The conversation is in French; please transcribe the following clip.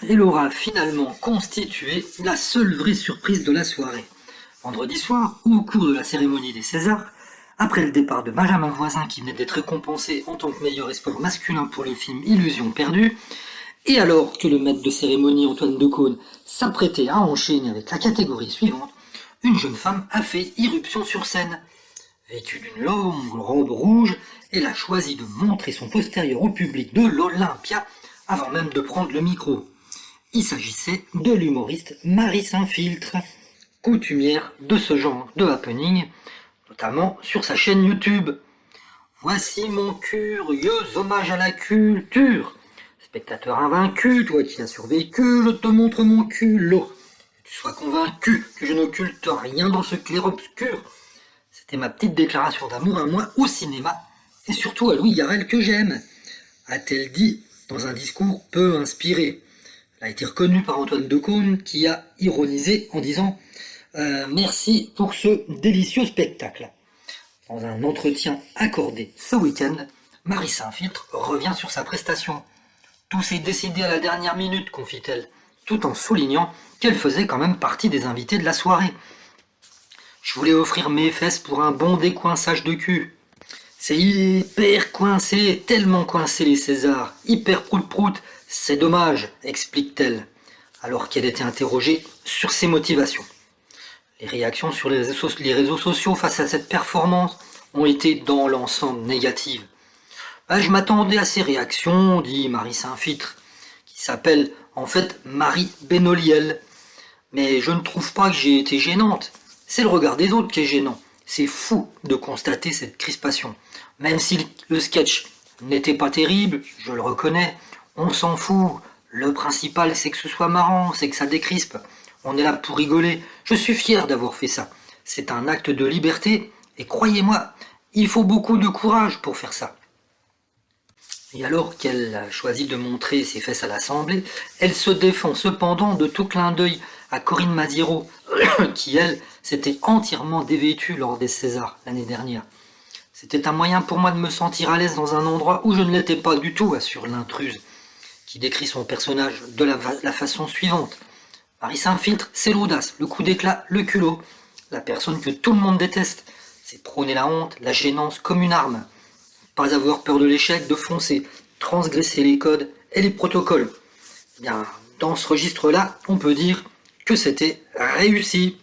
Elle aura finalement constitué la seule vraie surprise de la soirée. Vendredi soir, ou au cours de la cérémonie des Césars, après le départ de Benjamin Voisin qui venait d'être récompensé en tant que meilleur espoir masculin pour le film Illusion perdue, et alors que le maître de cérémonie Antoine Decaune s'apprêtait à enchaîner avec la catégorie suivante, une jeune femme a fait irruption sur scène. Vêtue d'une longue robe rouge, elle a choisi de montrer son postérieur au public de l'Olympia avant même de prendre le micro. Il s'agissait de l'humoriste Marie Saint-Filtre, coutumière de ce genre de happening, notamment sur sa chaîne YouTube. Voici mon curieux hommage à la culture. Spectateur invaincu, toi qui as survécu, je te montre mon culot. Que tu sois convaincu que je n'occulte rien dans ce clair-obscur. C'était ma petite déclaration d'amour à moi au cinéma, et surtout à Louis Garrel que j'aime, a-t-elle dit dans un discours peu inspiré. Elle a été reconnue par Antoine Decaune qui a ironisé en disant merci pour ce délicieux spectacle. Dans un entretien accordé ce week-end, Marie Saint-Filtre revient sur sa prestation. Tout s'est décidé à la dernière minute, confie-t-elle, tout en soulignant qu'elle faisait quand même partie des invités de la soirée. Je voulais offrir mes fesses pour un bon décoinçage de cul. C'est hyper coincé, tellement coincé les Césars, hyper prout-prout, c'est dommage, explique-t-elle, alors qu'elle était interrogée sur ses motivations. Les réactions sur les réseaux sociaux face à cette performance ont été dans l'ensemble négatives. Je m'attendais à ces réactions, dit Marie Saint-Filtre, qui s'appelle en fait Marie Benoliel. Mais je ne trouve pas que j'ai été gênante. C'est le regard des autres qui est gênant. C'est fou de constater cette crispation. Même si le sketch n'était pas terrible, je le reconnais, on s'en fout. Le principal, c'est que ce soit marrant, c'est que ça décrispe. On est là pour rigoler. Je suis fier d'avoir fait ça. C'est un acte de liberté, et croyez-moi, il faut beaucoup de courage pour faire ça. Et alors qu'elle a choisi de montrer ses fesses à l'Assemblée, elle se défend cependant de tout clin d'œil à Corinne Maziero, qui, elle, s'était entièrement dévêtue lors des Césars l'année dernière. C'était un moyen pour moi de me sentir à l'aise dans un endroit où je ne l'étais pas du tout, assure l'intruse, qui décrit son personnage de la façon suivante. Marie Saint-Filtre, c'est l'audace, le coup d'éclat, le culot, la personne que tout le monde déteste. C'est prôner la honte, la gênance comme une arme. Pas avoir peur de l'échec, de foncer, transgresser les codes et les protocoles. Bien, dans ce registre-là, on peut dire que c'était réussi.